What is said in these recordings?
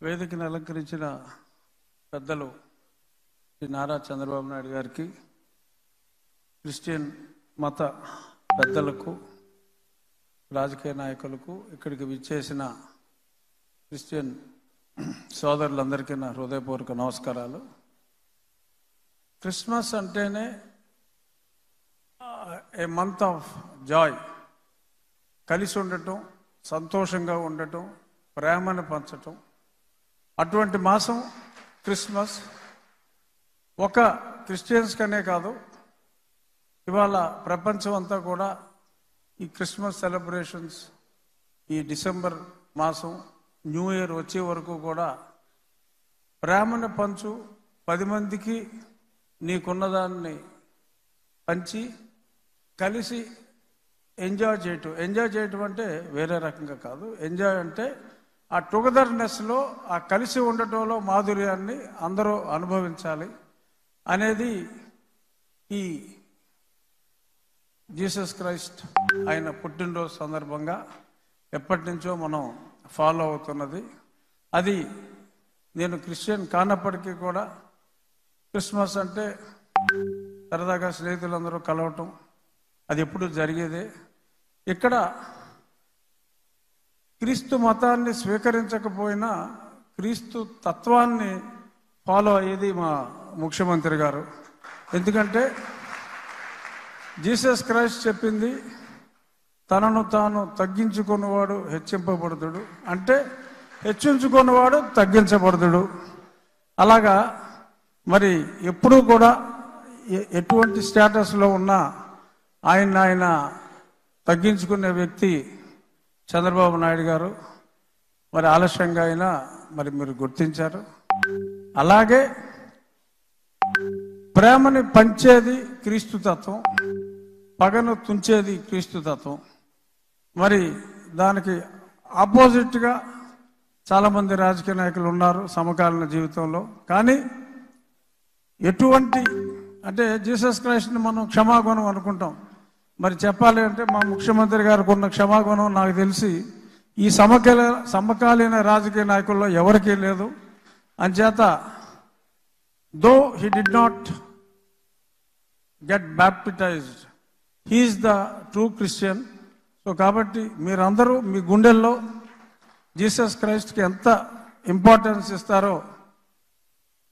వేదికను అలంకరించిన పెద్దలు శ్రీ నారా చంద్రబాబు నాయుడు గారికి, క్రిస్టియన్ మత పెద్దలకు, రాజకీయ నాయకులకు, ఇక్కడికి విచ్చేసిన క్రిస్టియన్ సోదరులందరికీ నా హృదయపూర్వక నమస్కారాలు. క్రిస్మస్ అంటేనే ఏ మంత్ ఆఫ్ జాయ్, కలిసి ఉండటం, సంతోషంగా ఉండటం, ప్రేమను పంచటం. అటువంటి మాసం క్రిస్మస్. ఒక క్రిస్టియన్స్కనే కాదు, ఇవాళ ప్రపంచం అంతా కూడా ఈ క్రిస్మస్ సెలబ్రేషన్స్, ఈ డిసెంబర్ మాసం న్యూ ఇయర్ వచ్చే వరకు కూడా ప్రేమను పంచు, 10 మందికి నీకున్నదాన్ని పంచి కలిసి ఎంజాయ్ చేయటం అంటే వేరే రకంగా కాదు. ఎంజాయ్ అంటే ఆ టుగెదర్నెస్లో, ఆ కలిసి ఉండటంలో మాధుర్యాన్ని అందరూ అనుభవించాలి అనేది ఈ జీసస్ క్రైస్ట్ ఆయన పుట్టినరోజు సందర్భంగా ఎప్పటి నుంచో మనం ఫాలో అవుతున్నది. అది నేను క్రిస్టియన్ కానప్పటికీ కూడా క్రిస్మస్ అంటే సరదాగా స్నేహితులందరూ కలవటం అది ఎప్పుడు జరిగేదే. ఇక్కడ క్రీస్తు మతాన్ని స్వీకరించకపోయినా క్రీస్తు తత్వాన్ని ఫాలో అయ్యేది మా ముఖ్యమంత్రి గారు. ఎందుకంటే జీసస్ క్రైస్ట్ చెప్పింది, తనను తాను తగ్గించుకున్నవాడు హెచ్చింపబడుతుడు, అంటే హెచ్చించుకున్నవాడు తగ్గించబడుతుడు. అలాగా మరి ఎప్పుడూ కూడా ఎటువంటి స్టేటస్లో ఉన్నా ఆయన తగ్గించుకునే వ్యక్తి చంద్రబాబు నాయుడు గారు. మరి ఆలస్యంగా అయినా మరి మీరు గుర్తించారు. అలాగే ప్రేమని పంచేది క్రీస్తు తత్వం, పగను తుంచేది క్రీస్తు తత్వం. మరి దానికి ఆపోజిట్గా చాలామంది రాజకీయ నాయకులు ఉన్నారు సమకాలీన జీవితంలో. కానీ ఎటువంటి అంటే జీసస్ క్రైస్ట్ని మనం క్షమాగుణం అనుకుంటాం. మరి చెప్పాలి అంటే మా ముఖ్యమంత్రి గారికి ఉన్న క్షమాగుణం నాకు తెలిసి ఈ సమకాలీన రాజకీయ నాయకుల్లో ఎవరికీ లేదు. అంచేత though he did not get baptized, he is the true Christian. So కాబట్టి మీరందరూ మీ గుండెల్లో జీసస్ క్రైస్ట్కి ఎంత ఇంపార్టెన్స్ ఇస్తారో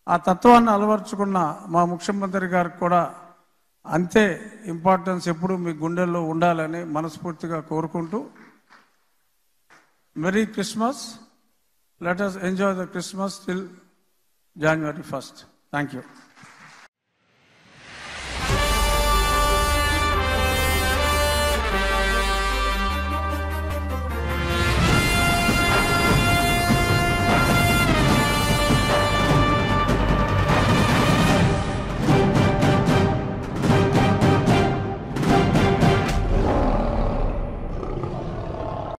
ఆ తత్వాన్ని అలవర్చుకున్న మా ముఖ్యమంత్రి గారికి కూడా అంతే ఇంపార్టెన్స్ ఎప్పుడు మీ గుండెల్లో ఉండాలని మనస్ఫూర్తిగా కోరుకుంటూ, merry Christmas. Let us enjoy the Christmas till January 1st. Thank you.